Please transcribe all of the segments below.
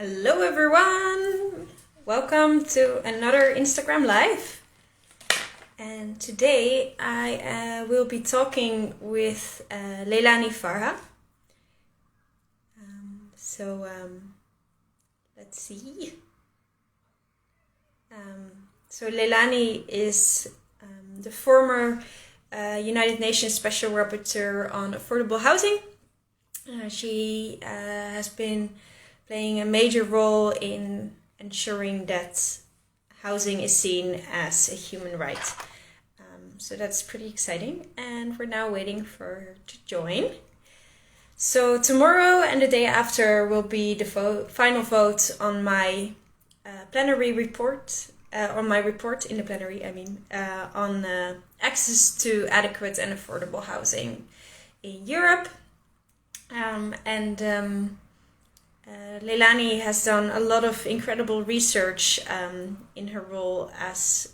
Hello everyone! Welcome to another Instagram Live. And today I will be talking with Leilani Farha. Let's see. So Leilani is the former United Nations Special Rapporteur on Affordable Housing. She has been playing a major role in ensuring that housing is seen as a human right. So that's pretty exciting, and we're now waiting for her to join. So tomorrow and the day after will be the final vote on my plenary report, on my report in the plenary, on access to adequate and affordable housing in Europe. Leilani has done a lot of incredible research in her role as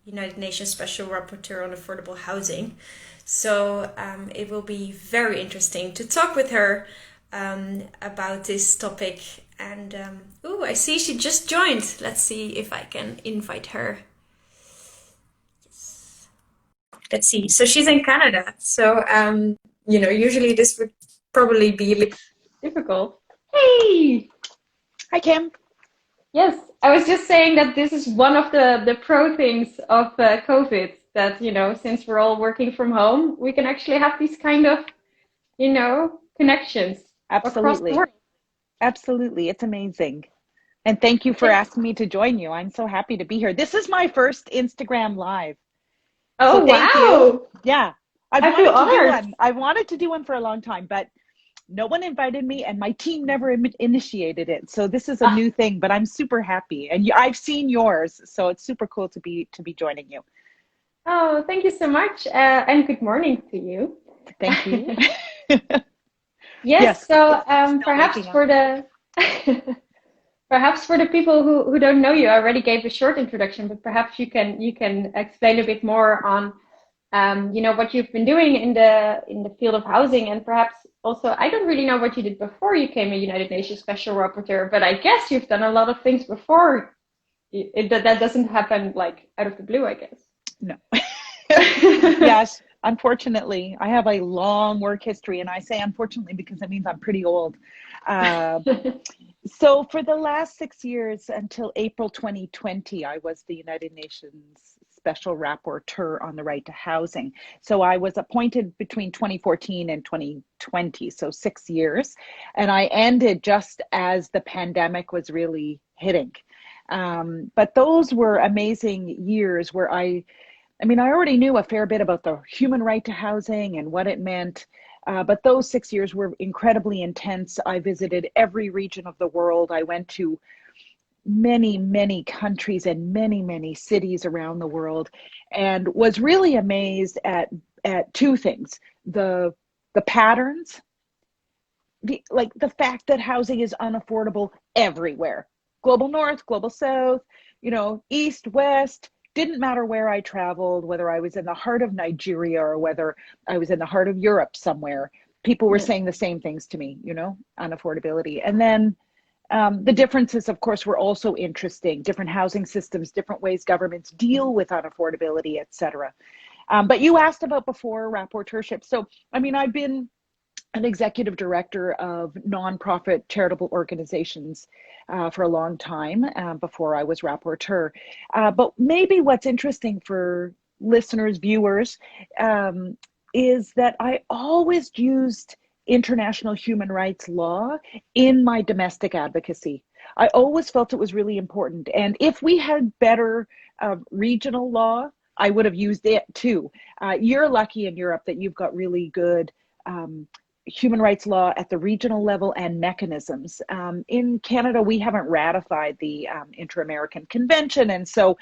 United Nations Special Rapporteur on Affordable Housing. So it will be very interesting to talk with her about this topic. And I see she just joined. Let's see if I can invite her. Yes. Let's see. So she's in Canada. So, usually this would probably be a little difficult. Hey! Hi, Kim. Yes, I was just saying that this is one of the pro things of COVID, that, since we're all working from home, we can actually have these kind of, connections across the Absolutely. world. Absolutely. It's amazing. And thank you for asking me to join you. I'm so happy to be here. This is my first Instagram Live. So Oh, thank you. wow! Yeah. I feel honored. I wanted to do one for a long time, but no one invited me and my team never initiated it. So this is a Ah, new thing, but I'm super happy. And I've seen yours, so it's super cool to be joining you. oh, thank you so much, and good morning to you. Thank you. Yes, Yes, so still perhaps waking up. for the perhaps for the people who don't know you, I already gave a short introduction, but perhaps you can explain a bit more on what you've been doing in the field of housing, and perhaps also I don't really know what you did before you came a United Nations Special Rapporteur, but I guess you've done a lot of things before. That doesn't happen like out of the blue, I guess. No. Yes, unfortunately, I have a long work history, and I say unfortunately because it means I'm pretty old. Uh, so for the last 6 years until April 2020, I was the United Nations Special Rapporteur on the right to housing. So I was appointed between 2014 and 2020, so 6 years. And I ended just as the pandemic was really hitting. But those were amazing years where I already knew a fair bit about the human right to housing and what it meant, but those 6 years were incredibly intense. I visited every region of the world. I went to many, many countries and many, many cities around the world, and was really amazed at two things: the patterns, the fact that housing is unaffordable everywhere, global north, global south, east, west. Didn't matter where I traveled, whether I was in the heart of Nigeria or whether I was in the heart of Europe somewhere, people were Yeah. saying the same things to me, unaffordability. And then the differences, of course, were also interesting: different housing systems, different ways governments deal with unaffordability, etc. But you asked about before rapporteurship. So, I've been an executive director of nonprofit charitable organizations for a long time before I was rapporteur. But maybe what's interesting for listeners, viewers, is that I always used international human rights law in my domestic advocacy. I always felt it was really important. And if we had better regional law, I would have used it too. You're lucky in Europe that you've got really good human rights law at the regional level and mechanisms. In Canada, we haven't ratified the Inter-American Convention, and so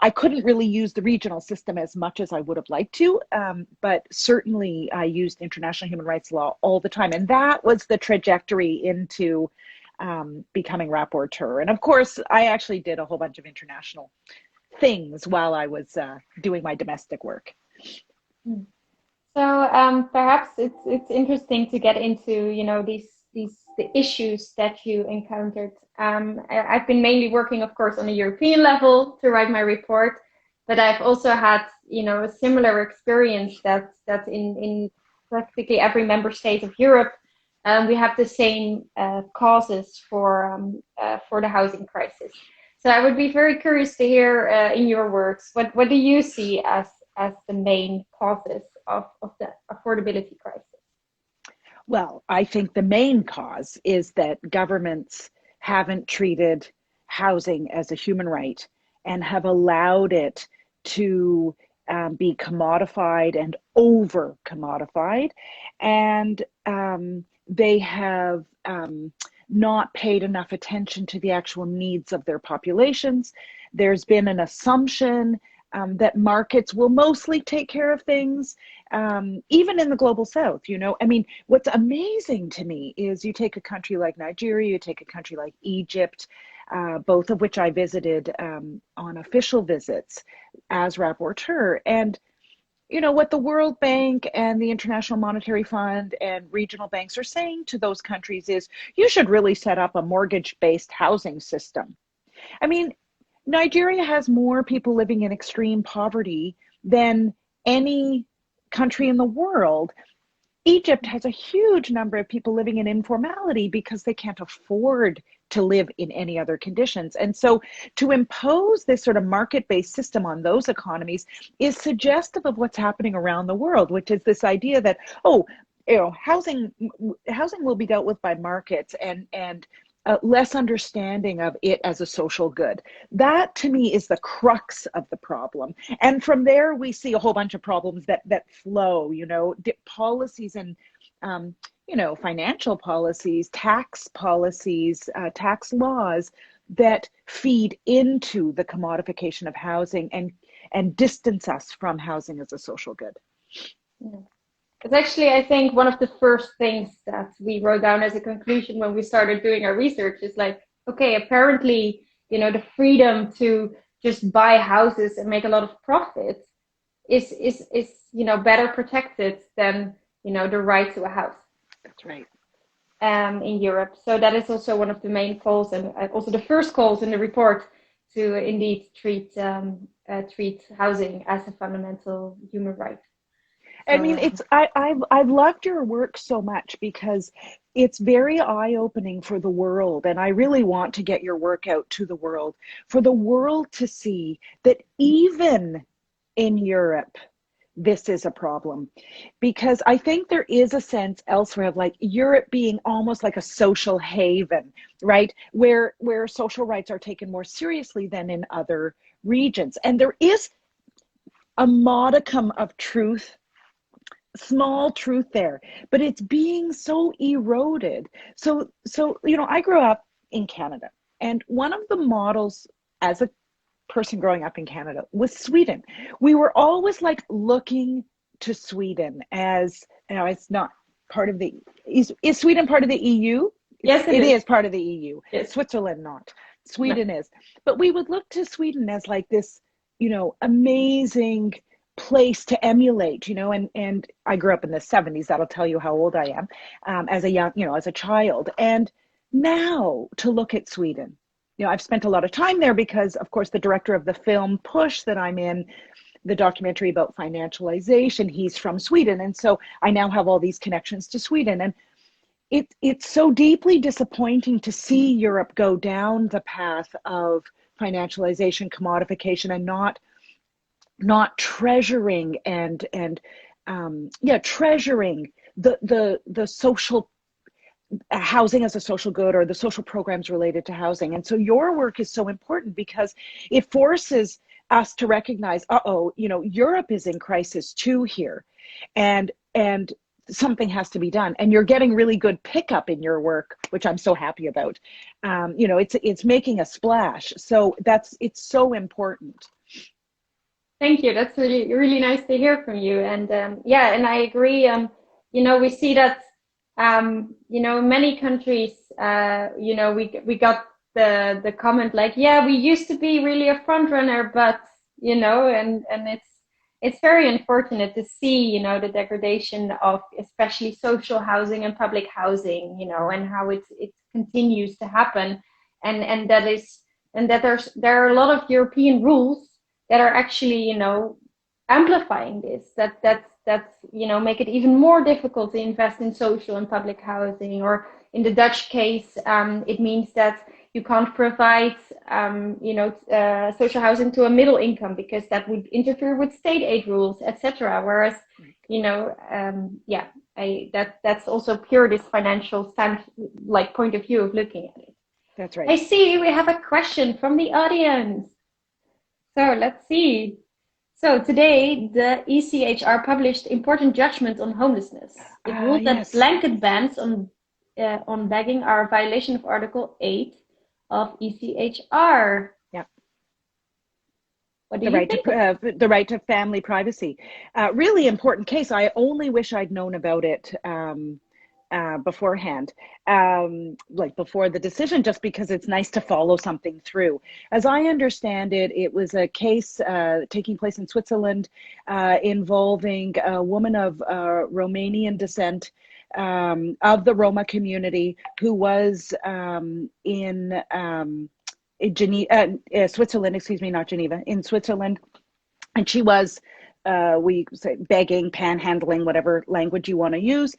I couldn't really use the regional system as much as I would have liked to, but certainly I used international human rights law all the time, and that was the trajectory into becoming rapporteur. And of course, I actually did a whole bunch of international things while I was doing my domestic work. So perhaps it's interesting to get into these the issues that you encountered. I've been mainly working, of course, on a European level to write my report, but I've also had, a similar experience that in practically every member state of Europe, we have the same causes for the housing crisis. So I would be very curious to hear in your words, what do you see as the main causes of the affordability crisis? Well, I think the main cause is that governments haven't treated housing as a human right and have allowed it to be commodified and over commodified. And they have not paid enough attention to the actual needs of their populations. There's been an assumption that markets will mostly take care of things, even in the global south. I mean, what's amazing to me is you take a country like Nigeria, you take a country like Egypt, both of which I visited on official visits as rapporteur. And what the World Bank and the International Monetary Fund and regional banks are saying to those countries is, you should really set up a mortgage-based housing system. I mean, Nigeria has more people living in extreme poverty than any country in the world. Egypt has a huge number of people living in informality because they can't afford to live in any other conditions. And so to impose this sort of market-based system on those economies is suggestive of what's happening around the world, which is this idea that, housing will be dealt with by markets and less understanding of it as a social good. That to me is the crux of the problem. And from there, we see a whole bunch of problems that flow, policies and, financial policies, tax laws that feed into the commodification of housing and distance us from housing as a social good. Yeah. It's actually, I think, one of the first things that we wrote down as a conclusion when we started doing our research is like, okay, apparently, the freedom to just buy houses and make a lot of profits is better protected than, the right to a house. That's right. In Europe. So that is also one of the main calls, and also the first calls in the report to indeed treat housing as a fundamental human right. I mean, I've loved your work so much because it's very eye-opening for the world, and I really want to get your work out to the world, for the world to see that even in Europe, this is a problem. Because I think there is a sense elsewhere of like Europe being almost like a social haven, right? Where social rights are taken more seriously than in other regions. And there is a modicum of truth, small truth there, but it's being so eroded. So I grew up in Canada, and one of the models as a person growing up in Canada was Sweden. We were always like looking to Sweden as, it's not part of the, is Sweden part of the EU? Yes, it is part of the EU. Yes. Switzerland not. Sweden is. But we would look to Sweden as like this, amazing place to emulate, and I grew up in the 70s. That'll tell you how old I am, as a child. And now to look at Sweden, I've spent a lot of time there because, of course, the director of the film Push that I'm in, the documentary about financialization, he's from Sweden. And so I now have all these connections to Sweden. And it's so deeply disappointing to see Europe go down the path of financialization, commodification, and not treasuring treasuring the social housing as a social good, or the social programs related to housing. And so your work is so important because it forces us to recognize, Europe is in crisis too here, and something has to be done. And you're getting really good pickup in your work, which I'm so happy about. It's making a splash. So it's so important. Thank you. That's really, really nice to hear from you. And and I agree. We see that, in many countries, we got the comment like, yeah, we used to be really a front runner, but, and it's very unfortunate to see, you know, the degradation of especially social housing and public housing, you know, and how it continues to happen, and that is, and that there are a lot of European rules that are actually, you know, amplifying this, that's you know, make it even more difficult to invest in social and public housing. Or in the Dutch case, it means that you can't provide, you know, social housing to a middle income because that would interfere with state aid rules, etc. Whereas, you know, yeah, that's also pure this financial like point of view of looking at it. That's right. I see we have a question from the audience. So let's see. So today, the ECHR published important judgment on homelessness. It ruled that Yes. blanket bans on begging are a violation of Article 8 of ECHR. Yeah. What do you think? The right to family privacy. Really important case. I only wish I'd known about it beforehand, like before the decision, just because it's nice to follow something through. As I understand it, it was a case taking place in Switzerland involving a woman of Romanian descent, of the Roma community, who was in Geneva, Switzerland, excuse me, not Geneva, in Switzerland. And she was, we say, begging, panhandling, whatever language you want to use,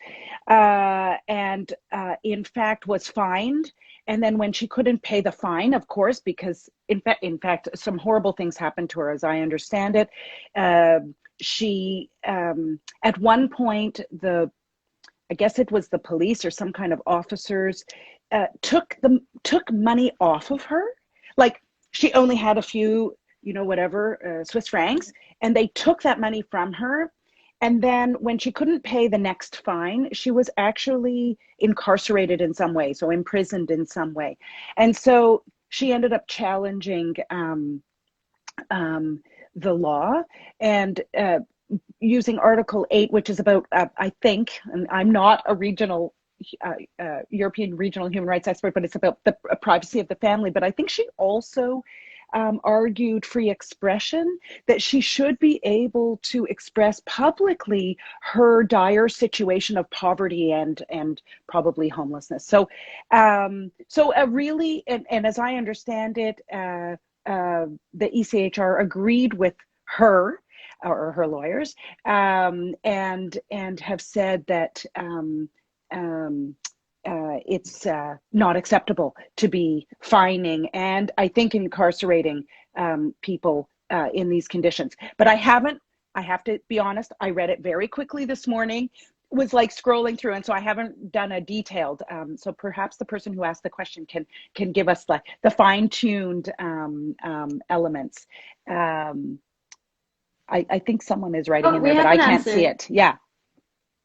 and in fact was fined. And then when she couldn't pay the fine, of course, because in fact, some horrible things happened to her, as I understand it. She, at one point, I guess it was the police or some kind of officers, took money off of her. Like, she only had a few, you know, whatever, Swiss francs, and they took that money from her. And then when she couldn't pay the next fine, she was actually incarcerated in some way, so imprisoned in some way. And so she ended up challenging the law, and using Article 8, which is about, I think, and I'm not a regional European regional human rights expert, but it's about the privacy of the family. But I think she also argued free expression, that she should be able to express publicly her dire situation of poverty and probably homelessness. So so a really, and as I understand it, the ECHR agreed with her or her lawyers, and have said that it's not acceptable to be fining and I think incarcerating people in these conditions. But I have to be honest, I read it very quickly this morning, was like scrolling through, and so I haven't done a detailed, so perhaps the person who asked the question can give us like the fine-tuned elements. I think someone is writing in there, but I can't see it. Yeah.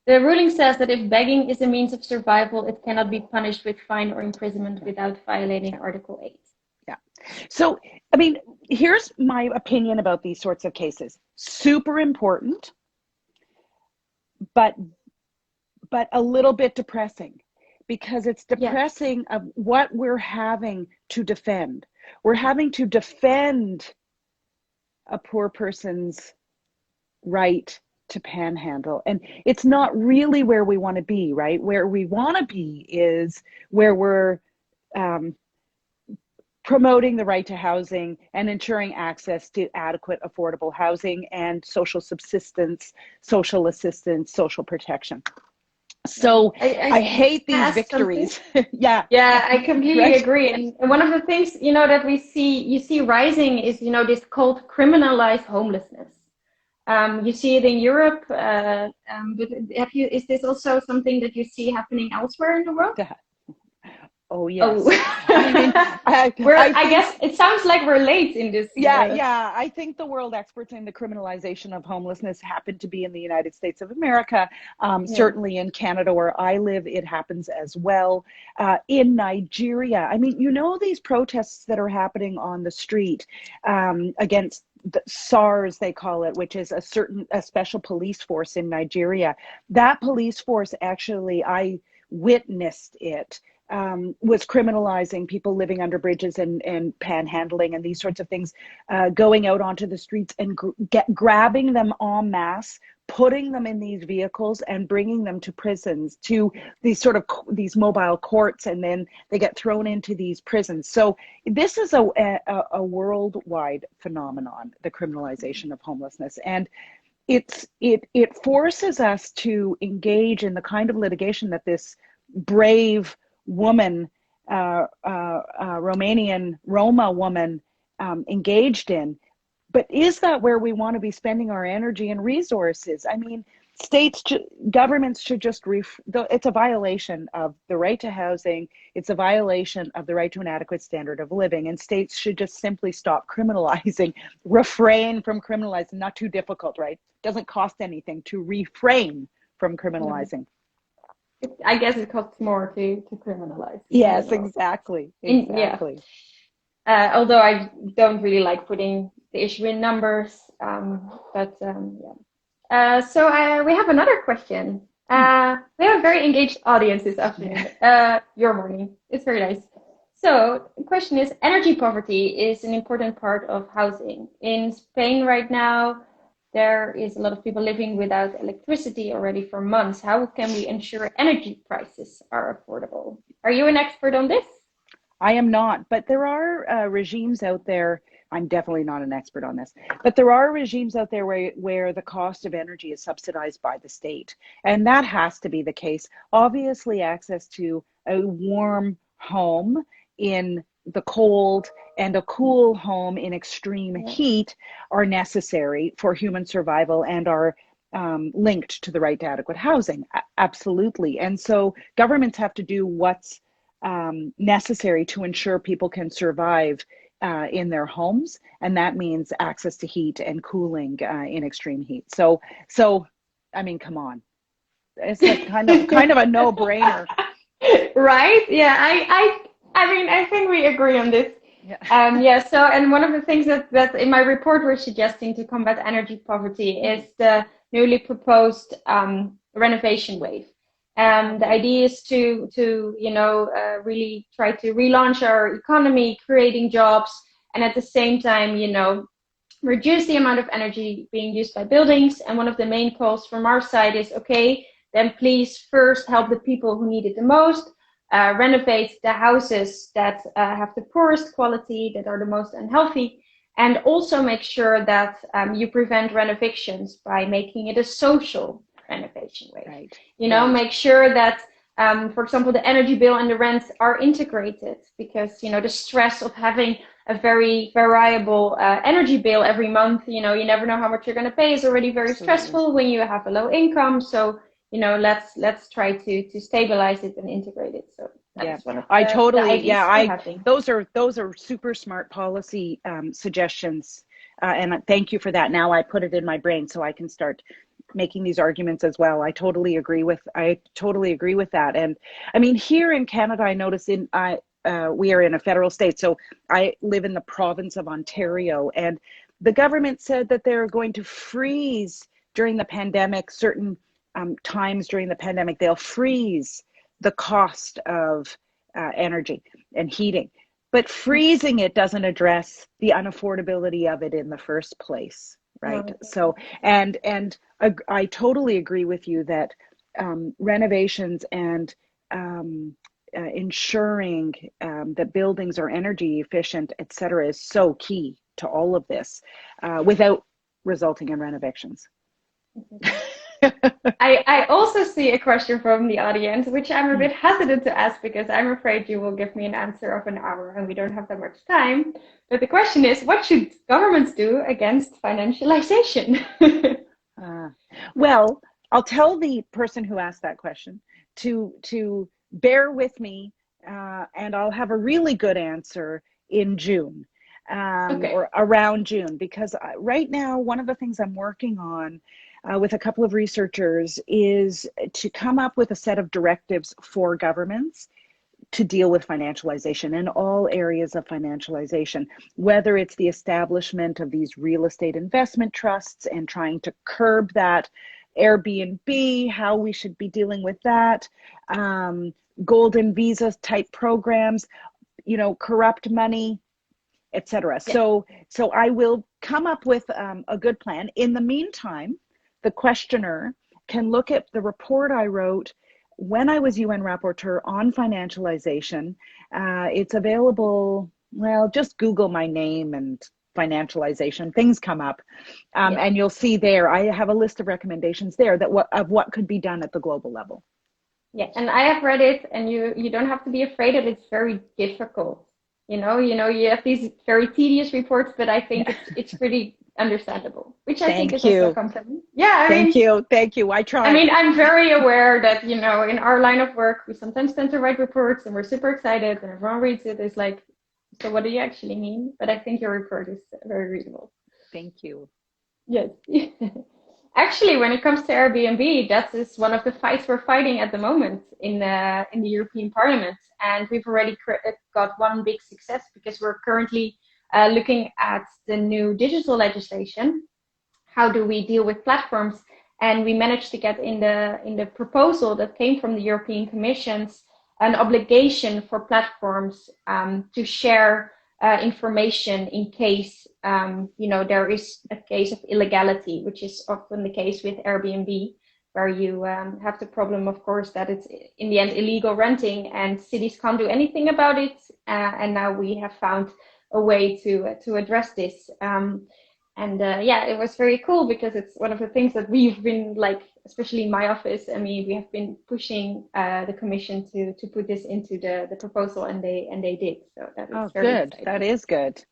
The ruling says that if begging is a means of survival, it cannot be punished with fine or imprisonment without violating Article 8. Yeah. So, I mean, here's my opinion about these sorts of cases. Super important, but a little bit depressing, because it's depressing of what we're having to defend. We're having to defend a poor person's right to panhandle, and it's not really where we want to be, right? Where we want to be is where we're promoting the right to housing and ensuring access to adequate, affordable housing and social subsistence, social assistance, social protection. So I hate these victories. Yeah, I completely agree. And one of the things, you know, that you see rising is, you know, this called criminalized homelessness. You see it in Europe, but is this also something that you see happening elsewhere in the world? Oh, yes. Oh. I guess it sounds like we're late in this. Yeah. I think the world experts in the criminalization of homelessness happen to be in the United States of America. Certainly in Canada, where I live, it happens as well. In Nigeria, I mean, you know, these protests that are happening on the street against the SARS, they call it, which is a special police force in Nigeria. That police force, actually, I witnessed it was criminalizing people living under bridges and panhandling and these sorts of things, going out onto the streets and grabbing them en masse, putting them in these vehicles and bringing them to prisons, to these mobile courts, and then they get thrown into these prisons. So this is a worldwide phenomenon, the criminalization of homelessness, and it forces us to engage in the kind of litigation that this brave woman, Romanian Roma woman, engaged in. But is that where we want to be spending our energy and resources? I mean, governments should just, it's a violation of the right to housing. It's a violation of the right to an adequate standard of living. And states should just simply stop criminalizing, refrain from criminalizing. Not too difficult, right? Doesn't cost anything to refrain from criminalizing. I guess it costs more to criminalize. Yes, exactly. Although I don't really like putting the issue in numbers, so we have another question. We have a very engaged audience this afternoon. Your morning. It's very nice. So the question is, energy poverty is an important part of housing. In Spain right now, there is a lot of people living without electricity already for months. How can we ensure energy prices are affordable? Are you an expert on this? I am not, but there are regimes out there. I'm definitely not an expert on this, but there are regimes out there where the cost of energy is subsidized by the state. And that has to be the case. Obviously, access to a warm home in the cold and a cool home in extreme heat are necessary for human survival and are linked to the right to adequate housing. Absolutely. And so governments have to do what's necessary to ensure people can survive in their homes, and that means access to heat and cooling in extreme heat. So I mean, come on, it's like kind of a no-brainer, right? Yeah, I mean, I think we agree on this. Yeah. So, and one of the things that in my report we're suggesting to combat energy poverty is the newly proposed renovation wave. And the idea is to really try to relaunch our economy, creating jobs, and at the same time, reduce the amount of energy being used by buildings. And one of the main calls from our side is, okay, then please first help the people who need it the most, renovate the houses that have the poorest quality, that are the most unhealthy, and also make sure that you prevent renovations by making it a social renovation wave. Right. Make sure that, for example, the energy bill and the rent are integrated, because, the stress of having a very variable energy bill every month, you never know how much you're going to pay, is already very stressful when you have a low income. So, let's try to stabilize it and integrate it. So that's one of the those are super smart policy suggestions. And thank you for that. Now I put it in my brain so I can start making these arguments as well. I totally agree with that. And I mean, here in Canada, I notice we are in a federal state. So I live in the province of Ontario, and the government said that they're going to freeze during the pandemic, certain times during the pandemic, they'll freeze the cost of energy and heating. But freezing it doesn't address the unaffordability of it in the first place, right? Okay. So, and I totally agree with you that renovations and ensuring that buildings are energy efficient, et cetera, is so key to all of this without resulting in renovations. I also see a question from the audience, which I'm a bit hesitant to ask because I'm afraid you will give me an answer of an hour and we don't have that much time. But the question is, what should governments do against financialization? Well, I'll tell the person who asked that question to bear with me, and I'll have a really good answer in June. Or around June, because right now, one of the things I'm working on with a couple of researchers is to come up with a set of directives for governments to deal with financialization in all areas of financialization, whether it's the establishment of these real estate investment trusts and trying to curb that Airbnb, how we should be dealing with that, golden visa type programs, corrupt money, etc. Yeah. So I will come up with a good plan. In the meantime, the questioner can look at the report I wrote when I was UN rapporteur on financialization. It's available, well, just Google my name and financialization, things come up. And you'll see there, I have a list of recommendations there of what could be done at the global level. Yeah, and I have read it, and you don't have to be afraid that it's very difficult. You have these very tedious reports, but I think it's pretty understandable, which I think is also a compliment. Yeah, Thank you. I try. I mean, I'm very aware that, in our line of work, we sometimes tend to write reports and we're super excited and everyone reads it. It's like, so what do you actually mean? But I think your report is very reasonable. Thank you. Yes. Actually, when it comes to Airbnb, that is one of the fights we're fighting at the moment in the European Parliament. And we've already got one big success because we're currently looking at the new digital legislation. How do we deal with platforms? And we managed to get in the proposal that came from the European Commission's an obligation for platforms to share information in case there is a case of illegality, which is often the case with Airbnb, where you have the problem, of course, that it's in the end illegal renting and cities can't do anything about it. And now we have found a way to address this. It was very cool because it's one of the things that we've been, like, especially in my office, I mean, we have been pushing the Commission to put this into the proposal, and they did. So that is very good. exciting. That is good.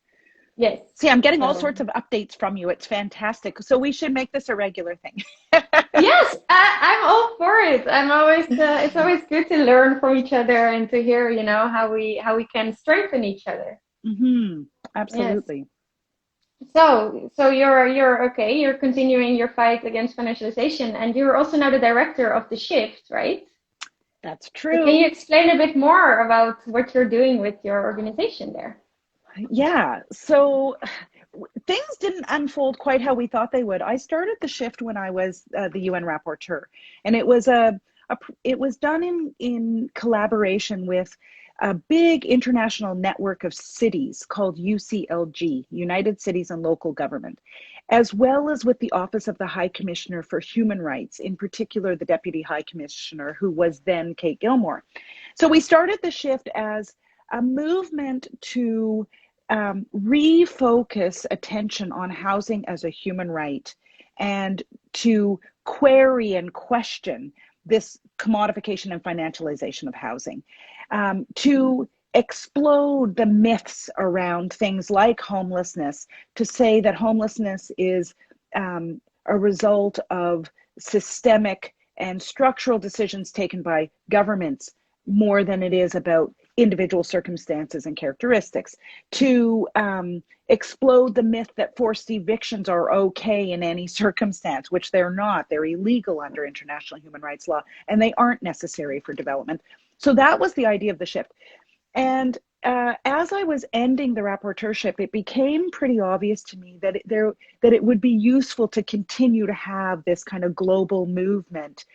Yes. See, I'm getting all sorts of updates from you. It's fantastic. So we should make this a regular thing. Yes, I'm all for it. It's always good to learn from each other and to hear, how we can strengthen each other. Mm-hmm. Absolutely. Yes. So you're okay. You're continuing your fight against financialization, and you're also now the director of The Shift, right? That's true. So can you explain a bit more about what you're doing with your organization there? Yeah. So things didn't unfold quite how we thought they would. I started The Shift when I was the UN rapporteur, and it was it was done in collaboration with a big international network of cities called UCLG, United Cities and Local Government, as well as with the Office of the High Commissioner for Human Rights, in particular the Deputy High Commissioner, who was then Kate Gilmore. So we started The Shift as a movement to refocus attention on housing as a human right and to query and question this commodification and financialization of housing, to explode the myths around things like homelessness, to say that homelessness is a result of systemic and structural decisions taken by governments more than it is about individual circumstances and characteristics, to explode the myth that forced evictions are okay in any circumstance, which they're not. They're illegal under international human rights law, and they aren't necessary for development. So that was the idea of The Shift. And as I was ending the rapporteurship, it became pretty obvious to me that it would be useful to continue to have this kind of global movement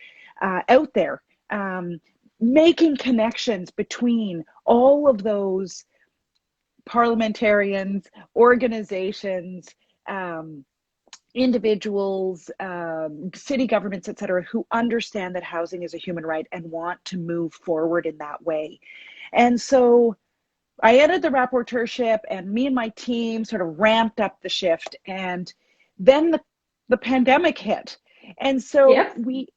out there, making connections between all of those parliamentarians, organizations, individuals, city governments, et cetera, who understand that housing is a human right and want to move forward in that way. And so I ended the rapporteurship, and me and my team sort of ramped up The Shift, and then the pandemic hit. And so we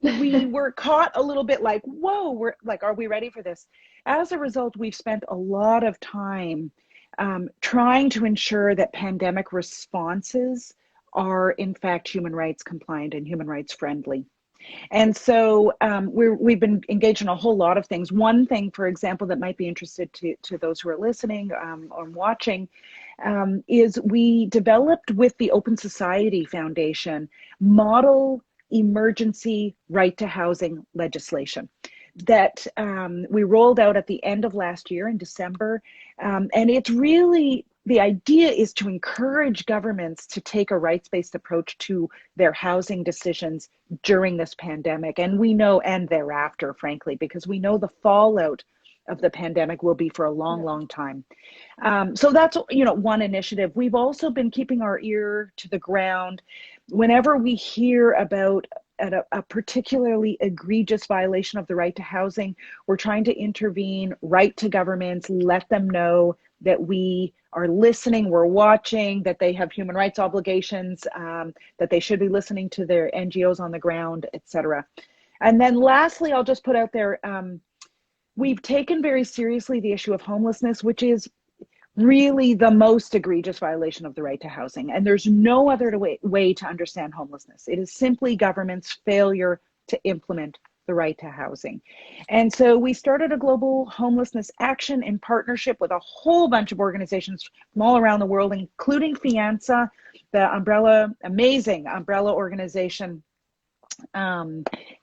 were caught a little bit like, whoa, we're like, are we ready for this? As a result, we've spent a lot of time trying to ensure that pandemic responses are in fact human rights compliant and human rights friendly. And so we've been engaged in a whole lot of things. One thing, for example, that might be interested to those who are listening or watching is we developed with the Open Society Foundation model emergency right to housing legislation that we rolled out at the end of last year in December. And it's really the idea is to encourage governments to take a rights-based approach to their housing decisions during this pandemic. And we know, and thereafter, frankly, because we know the fallout of the pandemic will be for a long, long time. So that's, one initiative. We've also been keeping our ear to the ground. Whenever we hear about a particularly egregious violation of the right to housing, we're trying to intervene, write to governments, let them know that we are listening, we're watching, that they have human rights obligations, that they should be listening to their NGOs on the ground, etc. And then lastly, I'll just put out there, we've taken very seriously the issue of homelessness, which is really the most egregious violation of the right to housing. And there's no other way to understand homelessness. It is simply government's failure to implement the right to housing. And so we started a global homelessness action in partnership with a whole bunch of organizations from all around the world, including Fianza, the amazing umbrella organization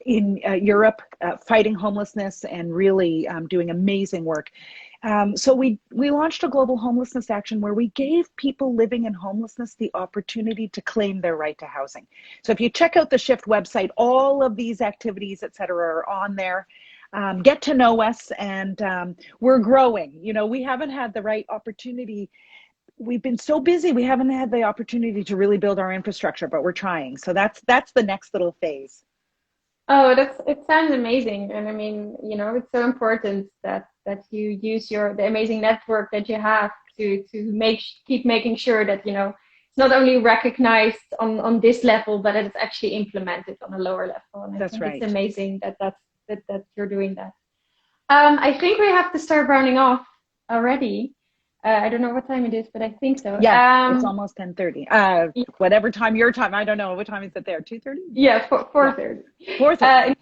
in Europe, fighting homelessness and really doing amazing work. So we launched a global homelessness action where we gave people living in homelessness the opportunity to claim their right to housing. So if you check out the Shift website, all of these activities, et cetera, are on there. Get to know us, and we're growing. We haven't had the right opportunity. We've been so busy, we haven't had the opportunity to really build our infrastructure, but we're trying. So that's the next little phase. Oh, it sounds amazing. And I mean, it's so important that you use the amazing network that you have to keep making sure that, it's not only recognized on this level, but it's actually implemented on a lower level. And I think right. It's amazing that you're doing that. I think we have to start rounding off already. I don't know what time it is, but I think so. Yeah, it's almost 10:30. Whatever time your time. I don't know. What time is it there? 2:30? Yeah, 4:30. 4:30.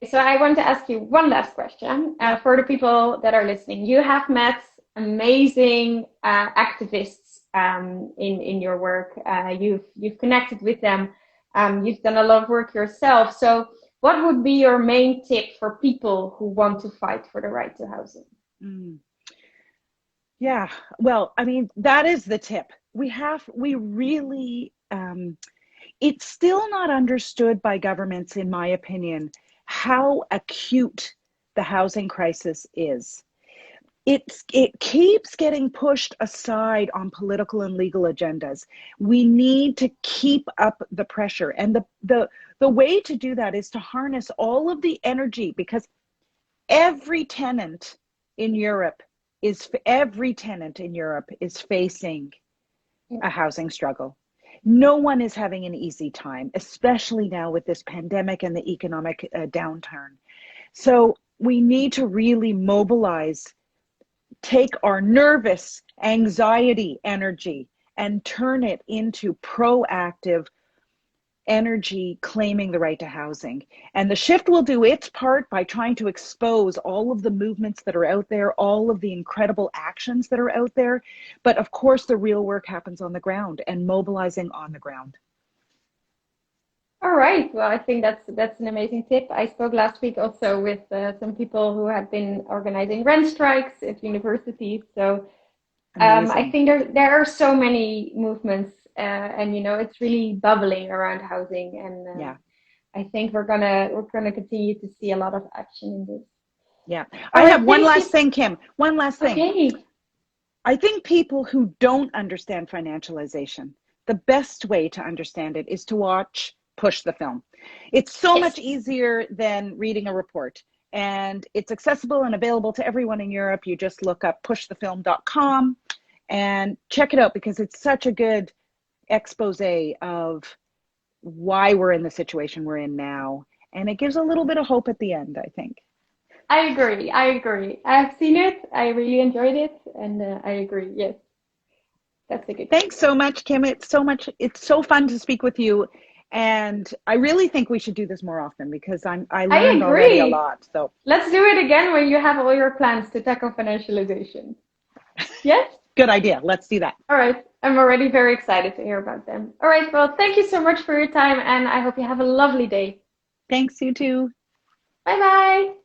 So I want to ask you one last question for the people that are listening. You have met amazing activists in your work. You've connected with them. You've done a lot of work yourself. So what would be your main tip for people who want to fight for the right to housing? Yeah, well, I mean, that is the tip. We really, it's still not understood by governments, in my opinion, how acute the housing crisis is. It keeps getting pushed aside on political and legal agendas. We need to keep up the pressure. And the way to do that is to harness all of the energy, because every tenant in Europe is facing a housing struggle. No one is having an easy time, especially now with this pandemic and the economic downturn. So we need to really mobilize, take our nervous anxiety energy and turn it into proactive energy claiming the right to housing. And the Shift will do its part by trying to expose all of the movements that are out there, all of the incredible actions that are out there. But of course, the real work happens on the ground and mobilizing on the ground. All right. Well, I think that's an amazing tip. I spoke last week also with some people who have been organizing rent strikes at universities. So I think there are so many movements, and it's really bubbling around housing. And I think we're gonna continue to see a lot of action in this. Yeah. I have one last thing, Kim. One last thing. Okay. I think people who don't understand financialization, the best way to understand it is to watch Push the film. It's so much easier than reading a report, and it's accessible and available to everyone in Europe. You just look up pushthefilm.com and check it out, because it's such a good expose of why we're in the situation we're in now, and it gives a little bit of hope at the end, I think. I agree. I've seen it. I really enjoyed it, and I agree. Yes, that's a good. Thanks so much, Kim. It's so fun to speak with you. And I really think we should do this more often, because I learned already a lot. So let's do it again when you have all your plans to tackle financialization. Yes? Good idea. Let's do that. All right. I'm already very excited to hear about them. All right. Well, thank you so much for your time, and I hope you have a lovely day. Thanks, you too. Bye-bye.